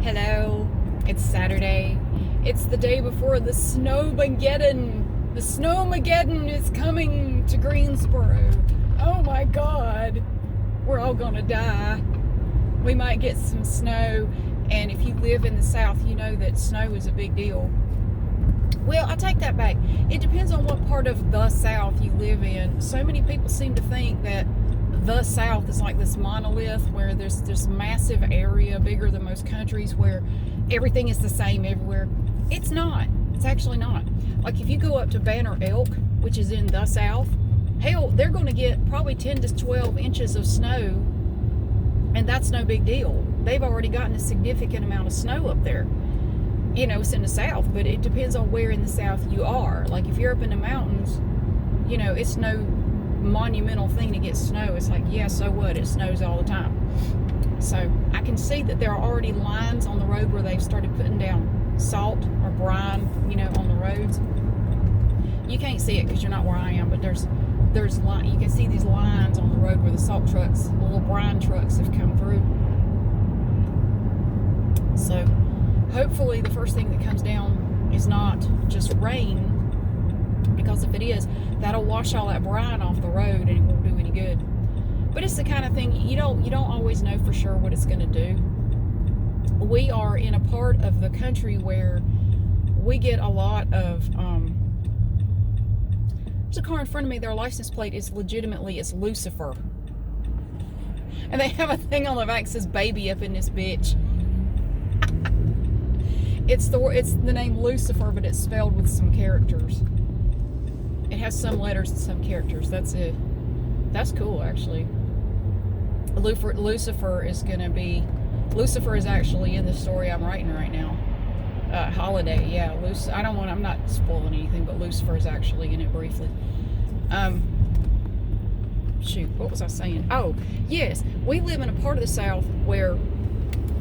Hello, it's Saturday. It's the day before the Snowmageddon. The Snowmageddon is coming to Greensboro. Oh my God, we're all gonna die. We might get some snow, and if you live in the South, you know that snow is a big deal. Well, I take that back. It depends on what part of the South you live in. So many people seem to think that the South is like this monolith where there's this massive area bigger than most countries where everything is the same everywhere. It's not. It's actually not. Like if you go up to Banner Elk, which is in the South, hell, they're going to get probably 10 to 12 inches of snow, and that's no big deal. They've already gotten a significant amount of snow up there. You know, it's in the South, but it depends on where in the South you are. Like if you're up in the mountains, you know, it's no monumental thing to get snow. It's like, yeah, so what? It snows all the time. So I can see that there are already lines on the road where they've started putting down salt or brine, you know, on the roads. You can't see it because you're not where I am, but there's you can see these lines on the road where the salt trucks, the little brine trucks have come through. So hopefully the first thing that comes down is not just rain, because if it is, that'll wash all that brine off the road and it won't do any good. But it's the kind of thing you don't always know for sure what it's going to do. We are in a part of the country where we get a lot of there's a car in front of me, their license plate is legitimately, it's Lucifer, and they have a thing on the back that says baby up in this bitch. It's the name Lucifer, but it's spelled with some characters. It has some letters and some characters. That's it. That's cool, actually. Lucifer is actually in the story I'm writing right now. Holiday, yeah. I'm not spoiling anything, but Lucifer is actually in it briefly. Shoot, what was I saying? Oh, yes. We live in a part of the South where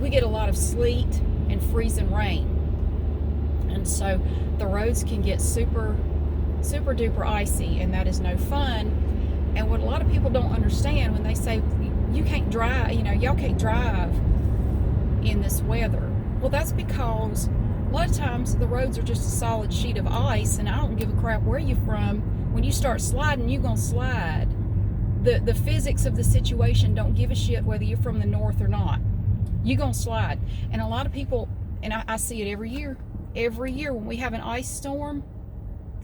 we get a lot of sleet and freezing rain. And so the roads can get super duper icy, and that is no fun. And what a lot of people don't understand when they say you can't drive, you know, y'all can't drive in this weather. Well, that's because a lot of times the roads are just a solid sheet of ice, and I don't give a crap where you're from. When you start sliding, you're gonna slide. The physics of the situation don't give a shit whether you're from the north or not. You're gonna slide. And a lot of people, and I see it every year when we have an ice storm,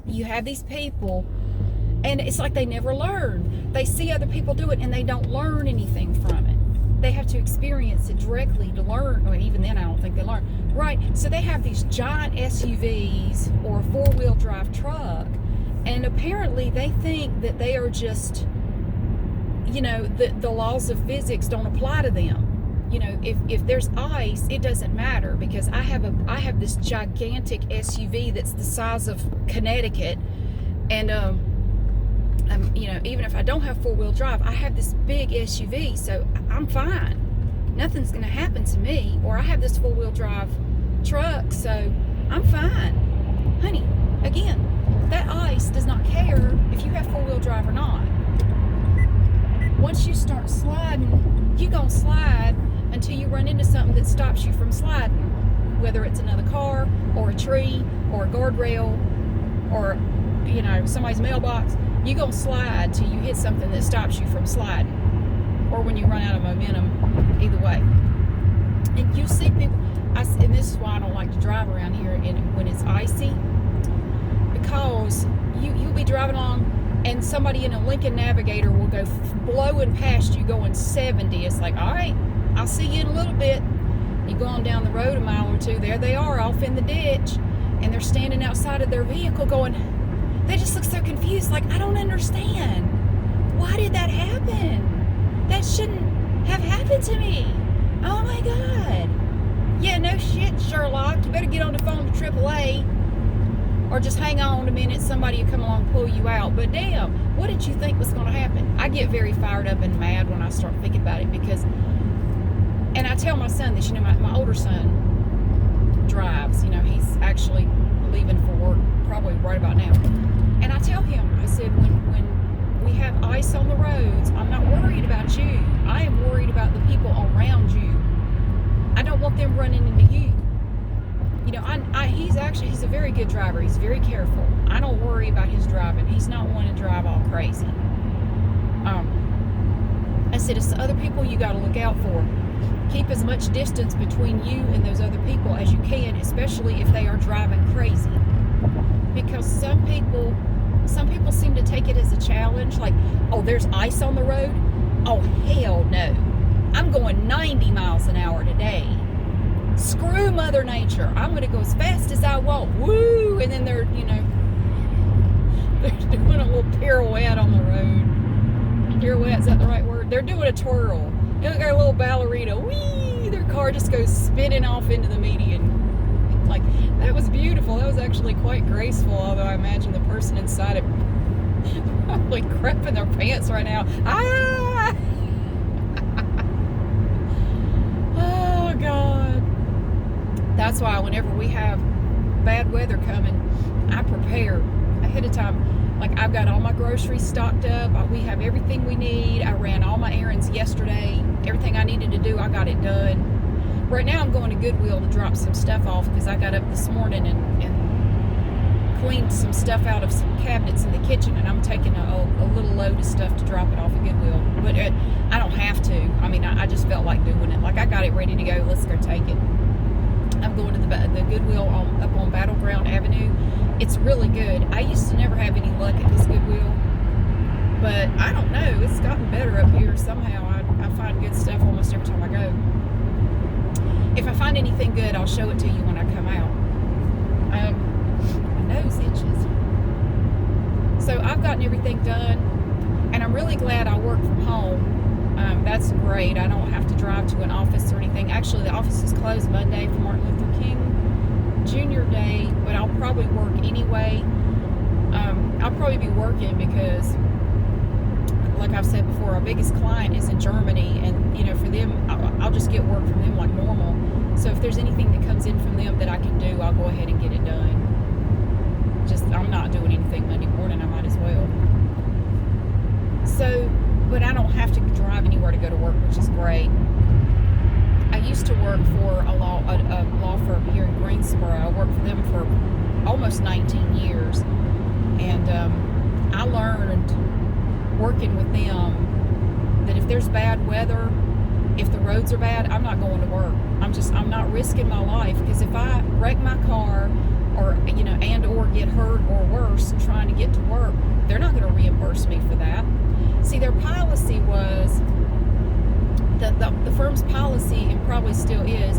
you have these people, and it's like they never learn. They see other people do it, and they don't learn anything from it. They have to experience it directly to learn. Well, even then, I don't think they learn. Right, so they have these giant SUVs or a four-wheel drive truck, and apparently they think that they are just, you know, the laws of physics don't apply to them. You know, if there's ice, it doesn't matter, because I have this gigantic SUV that's the size of Connecticut, and you know, even if I don't have four-wheel drive, I have this big SUV, so I'm fine. Nothing's gonna happen to me. Or I have this four-wheel drive truck, so I'm fine. Honey, again, that ice does not care if you have four-wheel drive or not. Once you start sliding, you gonna slide until you run into something that stops you from sliding, whether it's another car or a tree or a guardrail or, you know, somebody's mailbox. You gonna slide till you hit something that stops you from sliding, or when you run out of momentum. Either way, and you see people. And this is why I don't like to drive around here when it's icy, because you'll be driving along, and somebody in a Lincoln Navigator will go blowing past you going 70. It's like, all right, I'll see you in a little bit. You go on down the road a mile or two, there they are off in the ditch, and they're standing outside of their vehicle going, they just look so confused, like, I don't understand. Why did that happen? That shouldn't have happened to me. Oh my God. Yeah, no shit, Sherlock. You better get on the phone to AAA, or just hang on a minute, somebody will come along and pull you out. But damn, what did you think was going to happen? I get very fired up and mad when I start thinking about it, because, and I tell my son this, you know, my older son drives, you know, he's actually leaving for work probably right about now. And I tell him, I said, when we have ice on the roads, I'm not worried about you. I am worried about the people around you. I I don't want them running into you. You know, he's a very good driver. He's very careful. I don't worry about his driving. He's not one to drive all crazy. I said, it's the other people you got to look out for. Keep as much distance between you and those other people as you can, especially if they are driving crazy. Because some people seem to take it as a challenge, like, oh, there's ice on the road? Oh, hell no. I'm going 90 miles an hour today. Screw Mother Nature. I'm going to go as fast as I want. Woo! And then they're, they're doing a little pirouette on the road. Pirouette, is that the right word? They're doing a twirl. They look like a little ballerina. Whee! Their car just goes spinning off into the median. Like, that was beautiful. That was actually quite graceful, although I imagine the person inside it probably crapping their pants right now. Ah! Oh, God. That's why whenever we have bad weather coming, I prepare ahead of time. Like, I've got all my groceries stocked up. We have everything we need. I ran all my errands yesterday. Everything I needed to do, I got it done. Right now, I'm going to Goodwill to drop some stuff off because I got up this morning and cleaned some stuff out of some cabinets in the kitchen, and I'm taking a little load of stuff to drop it off at Goodwill. But I don't have to. I mean, I just felt like doing it. Like, I got it ready to go. Let's go take it. I'm going to the Goodwill up on Battleground Avenue. It's really good. I used to never have any luck at this Goodwill, but I don't know. It's gotten better up here somehow. I find good stuff almost every time I go. If I find anything good, I'll show it to you when I come out. My nose itches. So I've gotten everything done, and I'm really glad I work from home. That's great. I don't have to drive to an office or anything. Actually, the office is closed Monday for Martin Luther King Jr. Day, but I'll probably work anyway. I'll probably be working because, like I've said before, our biggest client is in Germany, and for them, I'll just get work from them like normal. So if there's anything that comes in from them that I can do, I'll go ahead and get it done. I'm not doing anything Monday morning. I might as well. So, but I don't have to drive anywhere to go to work, which is great. I used to work for a law firm here in Greensboro. I worked for them for almost 19 years, and I learned working with them that if there's bad weather, if the roads are bad, I'm not going to work. I'm not risking my life, because if I wreck my car or get hurt or worse trying to get to work, they're not going to reimburse me for that. See, their policy was, the firm's policy, and probably still is,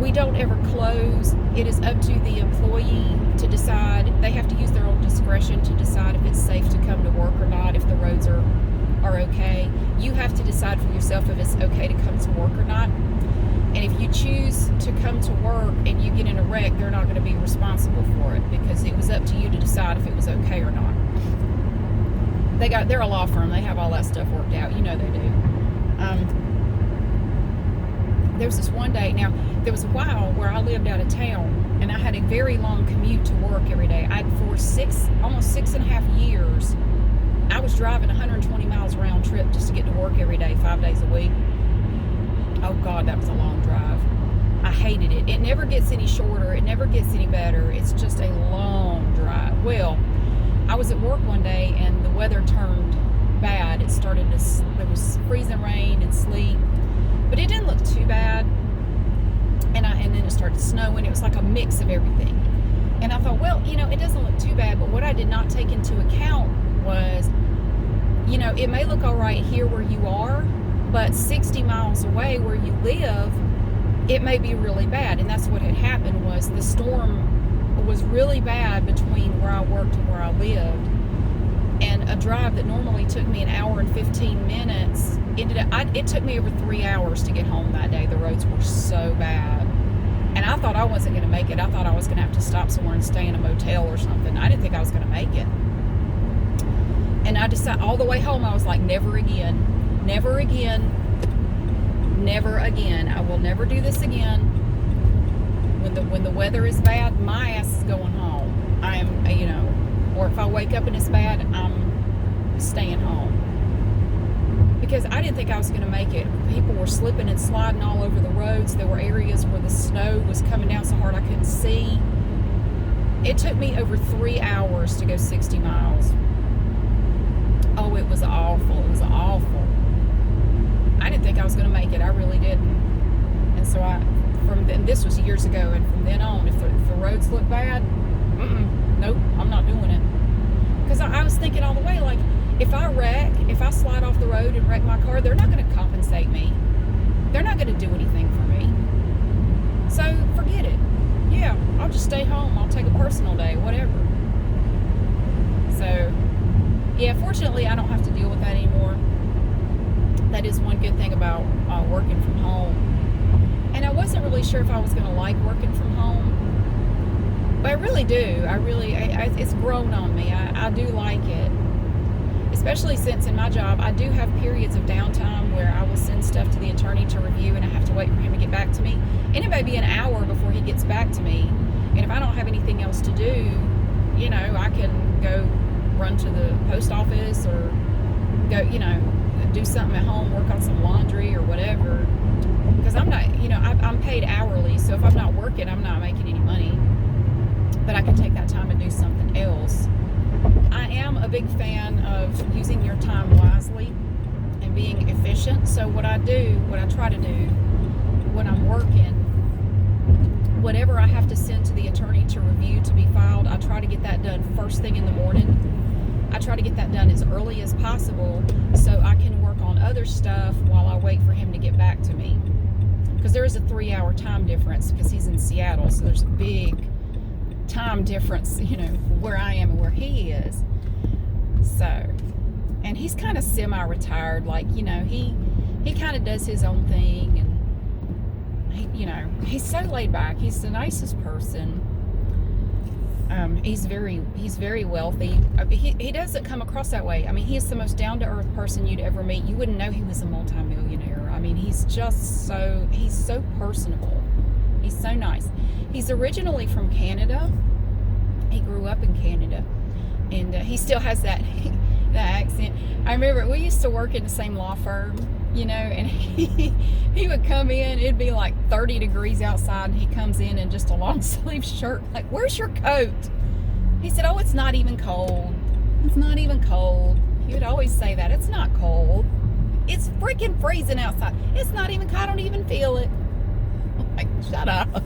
we don't ever close. It is up to the employee to decide. They have to use their own discretion to decide if it's safe to come to work or not, if the roads are okay. You have to decide for yourself if it's okay to come to work or not. And if you choose to come to work and you get in a wreck, they're not going to be responsible for it, because it was up to you to decide if it was okay or not. They're a law firm. They have all that stuff worked out. They do. There was this one day. Now, there was a while where I lived out of town, and I had a very long commute to work every day. For almost 6.5 years, I was driving 120 miles round trip just to get to work every day, 5 days a week. Oh, God, that was a long drive. I hated it. It never gets any shorter. It never gets any better. It's just a long drive. Well, I was at work one day, and the weather turned bad. There was freezing rain and sleet, but it didn't look too bad. And then it started snowing. It was like a mix of everything. And I thought, well, it doesn't look too bad, but what I did not take into account was, it may look all right here where you are, but 60 miles away where you live, it may be really bad. And that's what had happened. Was the storm was really bad between where I worked and where I lived, and a drive that normally took me an hour and 15 minutes it took me over 3 hours to get home that day. The roads were so bad, and I thought I wasn't going to make it. I thought I was going to have to stop somewhere and stay in a motel or something. I didn't think I was going to make it. And I decided, all the way home, I was like, never again, never again, never again. I will never do this again. When the weather is bad, my ass is going home. Or if I wake up and it's bad, I'm staying home. because I didn't think I was going to make it. People were slipping and sliding all over the roads. There were areas where the snow was coming down so hard I couldn't see. It took me over 3 hours to go 60 miles. Oh, it was awful. It was awful. I didn't think I was going to make it. I really didn't. And so this was years ago, and from then on, if the roads look bad, nope, I'm not doing it. Because I was thinking all the way, like, if I slide off the road and wreck my car, they're not going to compensate me. They're not going to do anything for me. So forget it. Yeah, I'll just stay home. I'll take a personal day, whatever. So, yeah, fortunately, I don't have to deal with that anymore. That is one good thing about working from home. And I wasn't really sure if I was going to like working from home. But I really do. It's grown on me. I do like it. Especially since in my job, I do have periods of downtime where I will send stuff to the attorney to review, and I have to wait for him to get back to me. And it may be an hour before he gets back to me. And if I don't have anything else to do, I can go run to the post office or go, do something at home, work on some laundry or whatever. Because I'm not, I'm paid hourly, so if I'm not working, I'm not making any money. But I can take that time and do something else. I am a big fan of using your time wisely and being efficient. So what I try to do when I'm working, whatever I have to send to the attorney to review to be filed, I try to get that done first thing in the morning. I try to get that done as early as possible so I can work on other stuff while I wait for him to get back to me. Because there is a 3-hour time difference because he's in Seattle, so there's a big time difference, where I am and where he is. So, and he's kind of semi-retired, like, he kind of does his own thing, and he's so laid back. He's the nicest person. He's very wealthy. He doesn't come across that way. I mean, he is the most down-to-earth person you'd ever meet. You wouldn't know he was a multimillionaire. I mean, he's so personable. He's so nice. He's originally from Canada. He grew up in Canada, and he still has that accent. I remember we used to work in the same law firm, and he would come in. It'd be like 30 degrees outside, and he comes in just a long sleeve shirt. Like, where's your coat? He said, oh, it's not even cold. It's not even cold. He would always say that. It's not cold. It's freaking freezing outside. It's not even cold. I don't even feel it. Like, shut up.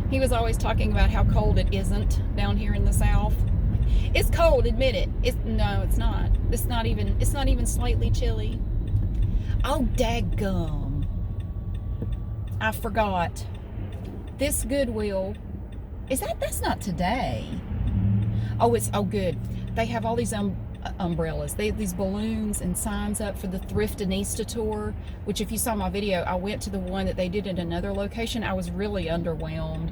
He was always talking about how cold it isn't down here in the South. It's cold, admit it. No, it's not. It's not even slightly chilly. Oh, daggum. I forgot. This Goodwill, that's not today. Oh, good. They have all these umbrellas. They have these balloons and signs up for the Thriftinista tour, which if you saw my video, I went to the one that they did at another location. I was really underwhelmed.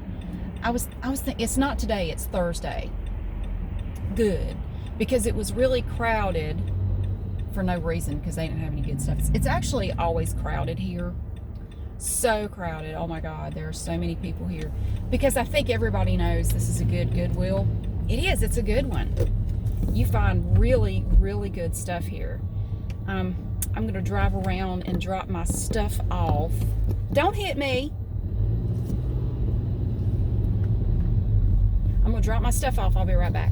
I was thinking, it's not today, it's Thursday. Good. Because it was really crowded for no reason, because they didn't have any good stuff. It's actually always crowded here. So crowded. Oh my God, there are so many people here. Because I think everybody knows this is a good Goodwill. It is, it's a good one. You find really, really good stuff here. I'm going to drive around and drop my stuff off. Don't hit me. I'm going to drop my stuff off. I'll be right back.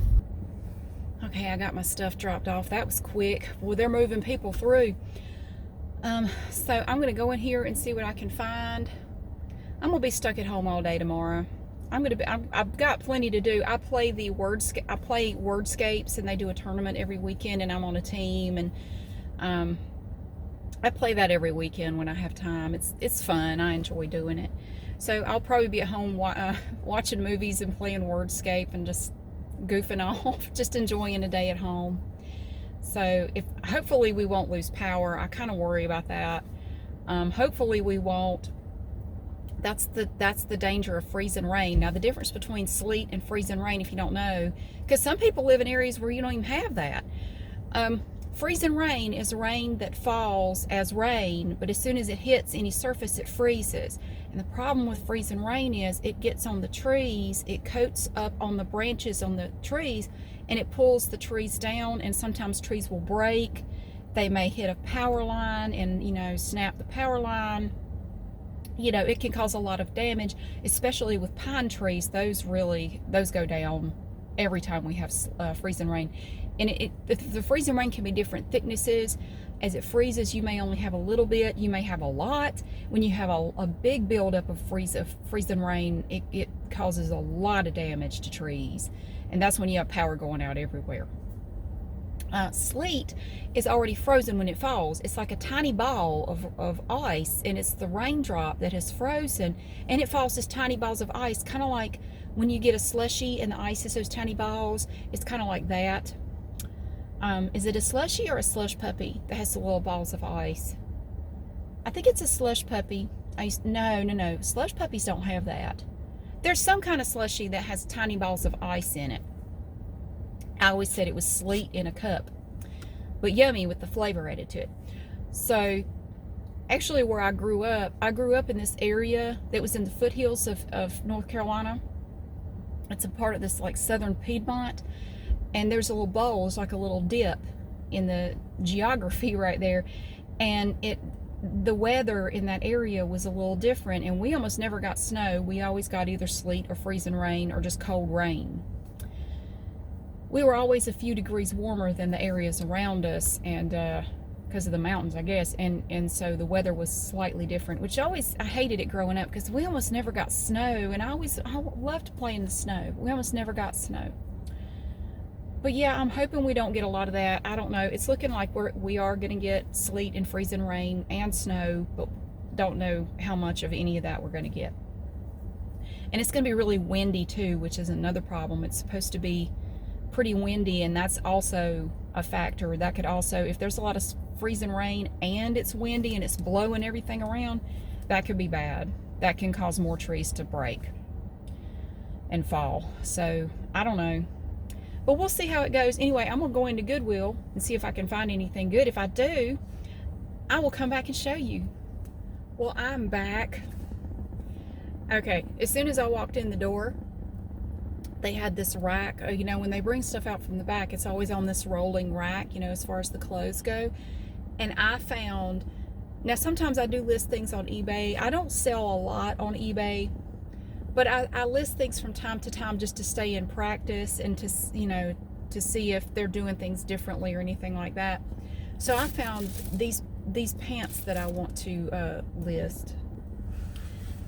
Okay, I got my stuff dropped off. That was quick. Well, they're moving people through. So I'm going to go in here and see what I can find. I'm going to be stuck at home all day tomorrow. I've got plenty to do. I play Wordscapes, and they do a tournament every weekend, and I'm on a team, and I play that every weekend when I have time. It's fun. I enjoy doing it. So I'll probably be at home watching movies and playing Wordscape and just goofing off, just enjoying a day at home. So hopefully we won't lose power. I kind of worry about that. Hopefully we won't. That's the danger of freezing rain. Now, the difference between sleet and freezing rain, if you don't know, because some people live in areas where you don't even have that. Freezing rain is rain that falls as rain, but as soon as it hits any surface, it freezes. And the problem with freezing rain is it gets on the trees, it coats up on the branches on the trees, and it pulls the trees down, and sometimes trees will break, They may hit a power line and, you know, snap the power line. You know, it can cause a lot of damage, especially with pine trees. Those go down every time we have freezing rain. And the freezing rain can be different thicknesses. As it freezes, you may only have a little bit, you may have a lot. When you have a big buildup of freezing rain, it causes a lot of damage to trees. And that's when you have power going out everywhere. Sleet is already frozen when it falls. It's like a tiny ball of ice, and it's the raindrop that has frozen, and it falls as tiny balls of ice, kind of like when you get a slushie and the ice is those tiny balls. It's kind of like that. Is it a slushie or a slush puppy that has the little balls of ice? I think it's a slush puppy. No. Slush puppies don't have that. There's some kind of slushie that has tiny balls of ice in it. I always said it was sleet in a cup, but yummy with the flavor added to it. So actually where I grew up in this area that was in the foothills of North Carolina. It's a part of this like southern Piedmont, and there's a little bowl, it's like a little dip in the geography right there, and the weather in that area was a little different, and we almost never got snow. We always got either sleet or freezing rain or just cold rain. We were always a few degrees warmer than the areas around us, and because of the mountains, I guess, and so the weather was slightly different, which I hated it growing up because we almost never got snow, and I loved to play in the snow. We almost never got snow. But yeah, I'm hoping we don't get a lot of that. I don't know. It's looking like we are going to get sleet and freezing rain and snow, but don't know how much of any of that we're going to get. And it's going to be really windy too, which is another problem. It's supposed to be pretty windy, and that's also a factor. That could also, if there's a lot of freezing rain and it's windy and it's blowing everything around, that could be bad. That can cause more trees to break and fall. So I don't know, but we'll see how it goes. Anyway, I'm gonna go into Goodwill and see if I can find anything good. If I do, I will come back and show you. Well, I'm back. Okay, as soon as I walked in the door, they had this rack. You know, when they bring stuff out from the back, it's always on this rolling rack, you know, as far as the clothes go. And I found, now sometimes I do list things on eBay. I don't sell a lot on eBay, but I list things from time to time just to stay in practice and to, you know, to see if they're doing things differently or anything like that. So I found these pants that I want to list.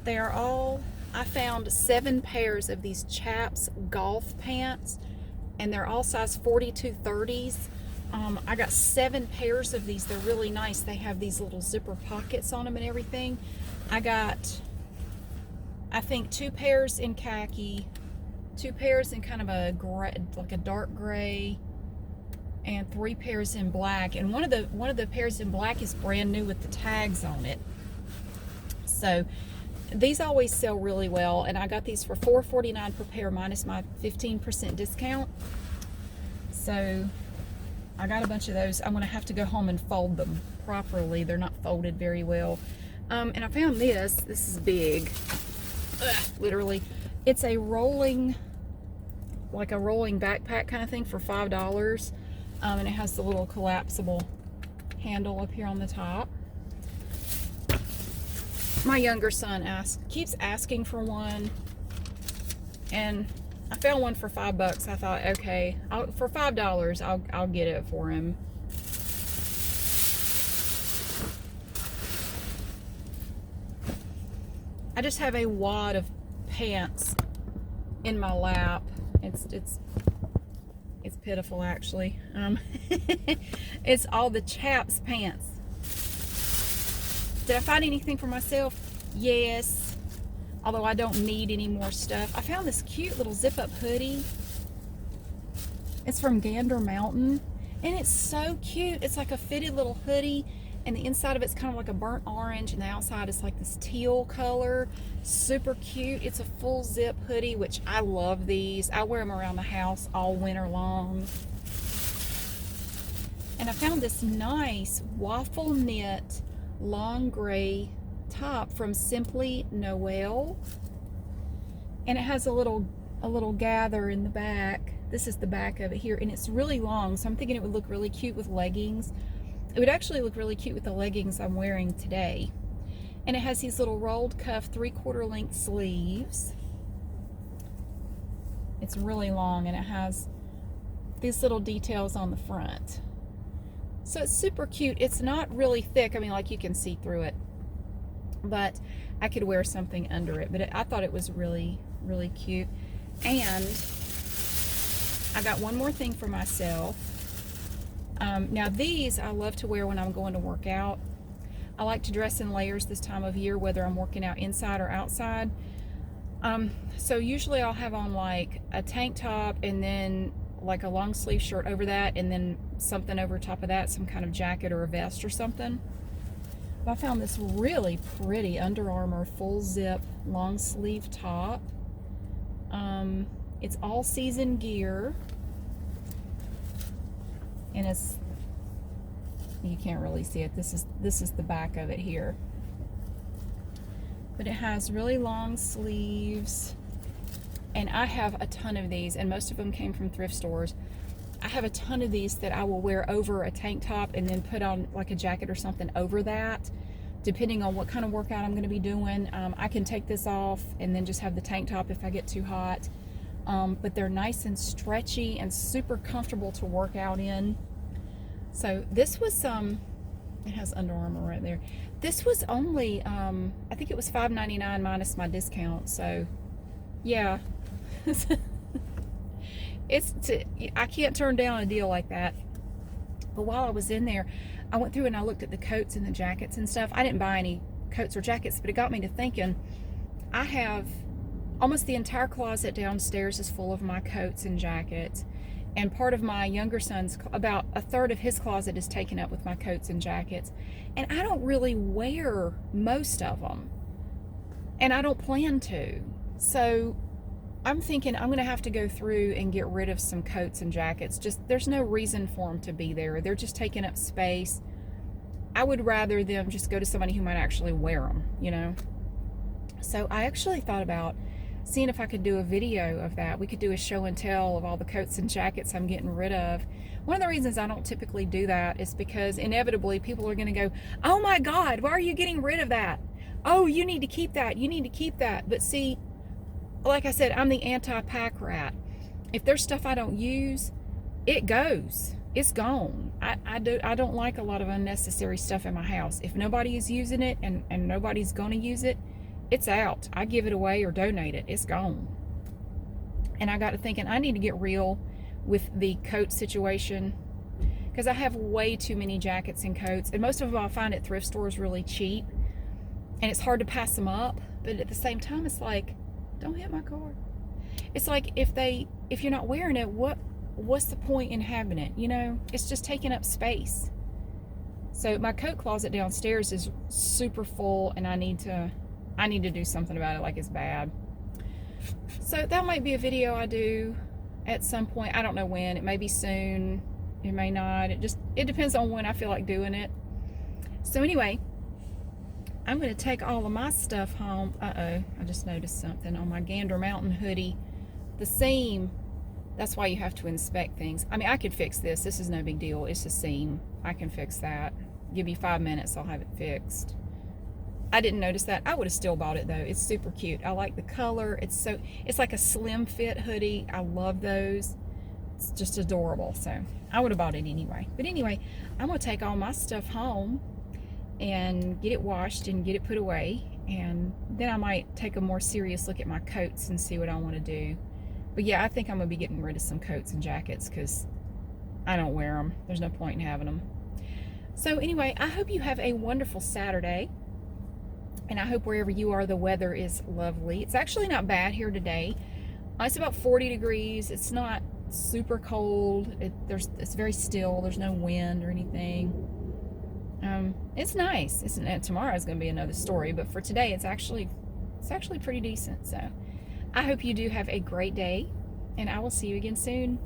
They are all, I found 7 pairs of these Chaps golf pants, and they're all size 42-30s. I got 7 pairs of these. They're really nice. They have these little zipper pockets on them and everything. I got, I think, 2 pairs in khaki, 2 pairs in kind of a gray, like a dark gray, and 3 pairs in black. And one of the pairs in black is brand new with the tags on it. So these always sell really well, and I got these for $4.49 per pair minus my 15% discount. So I got a bunch of those. I'm gonna have to go home and fold them properly. They're not folded very well. And I found this. This is big. Ugh, literally. It's a rolling, like a rolling backpack kind of thing for $5. And it has the little collapsible handle up here on the top. My younger son keeps asking for one, and I found one for $5. I thought, okay, for $5, I'll get it for him. I just have a wad of pants in my lap. It's pitiful, actually. It's all the Chaps pants. Did I find anything for myself? Yes. Although I don't need any more stuff. I found this cute little zip-up hoodie. It's from Gander Mountain, and it's so cute. It's like a fitted little hoodie, and the inside of it's kind of like a burnt orange, and the outside is like this teal color. Super cute. It's a full zip hoodie, which I love these. I wear them around the house all winter long. And I found this nice waffle knit long gray top from Simply Noel, and it has a little gather in the back. This is the back of it here, and it's really long, so I'm thinking it would look really cute with leggings. It would actually look really cute with the leggings I'm wearing today. And it has these little rolled cuff 3/4 length sleeves. It's really long, and it has these little details on the front. So it's super cute. It's not really thick. I mean, like, you can see through it, but I could wear something under it. But I thought it was really, really cute. And I got one more thing for myself. Now these I love to wear when I'm going to work out. I like to dress in layers this time of year, whether I'm working out inside or outside. So usually I'll have on like a tank top and then like a long sleeve shirt over that, and then something over top of that, some kind of jacket or a vest or something. But I found this really pretty Under Armour full zip long sleeve top. It's all season gear, and it's, you can't really see it. This is the back of it here. But it has really long sleeves, and I have a ton of these, and most of them came from thrift stores. I have a ton of these that I will wear over a tank top and then put on like a jacket or something over that, depending on what kind of workout I'm going to be doing. I can take this off and then just have the tank top if I get too hot. But they're nice and stretchy and super comfortable to work out in. So this was, it has Under Armour right there. This was only, I think it was $5.99 minus my discount. So yeah, I can't turn down a deal like that. But while I was in there, I went through and I looked at the coats and the jackets and stuff. I didn't buy any coats or jackets, but it got me to thinking, I have almost the entire closet downstairs is full of my coats and jackets. And part of my younger son's, about a third of his closet is taken up with my coats and jackets. And I don't really wear most of them. And I don't plan to. So I'm thinking I'm going to have to go through and get rid of some coats and jackets. Just, there's no reason for them to be there. They're just taking up space. I would rather them just go to somebody who might actually wear them, you know. So I actually thought about seeing if I could do a video of that. We could do a show and tell of all the coats and jackets I'm getting rid of. One of the reasons I don't typically do that is because inevitably people are going to go, oh my God, why are you getting rid of that? Oh, you need to keep that. You need to keep that. But see, like I said, I'm the anti-pack rat. If there's stuff I don't use, it goes. It's gone. I don't like a lot of unnecessary stuff in my house. If nobody is using it and nobody's going to use it, it's out. I give it away or donate it. It's gone. And I got to thinking, I need to get real with the coat situation, because I have way too many jackets and coats, and most of them I find at thrift stores really cheap, and it's hard to pass them up. But at the same time, it's like, don't hit my car. It's like, if you're not wearing it, what's the point in having it? You know, it's just taking up space. So my coat closet downstairs is super full, and I need to do something about it, like it's bad. So that might be a video I do at some point. I don't know when. It may be soon. It may not. It depends on when I feel like doing it. So anyway, I'm going to take all of my stuff home. I just noticed something on my Gander Mountain hoodie. The seam, that's why you have to inspect things. I mean, I could fix this. This is no big deal. It's a seam. I can fix that. Give me 5 minutes, I'll have it fixed. I didn't notice that. I would have still bought it though. It's super cute. I like the color. It's like a slim fit hoodie. I love those. It's just adorable. So I would have bought it anyway. But anyway, I'm going to take all my stuff home and get it washed and get it put away. And then I might take a more serious look at my coats and see what I want to do. But yeah, I think I'm going to be getting rid of some coats and jackets because I don't wear them. There's no point in having them. So anyway, I hope you have a wonderful Saturday. And I hope wherever you are, the weather is lovely. It's actually not bad here today. It's about 40 degrees. It's not super cold. It's very still. There's no wind or anything. It's nice. Tomorrow is going to be another story, but for today, it's actually pretty decent. So I hope you do have a great day, and I will see you again soon.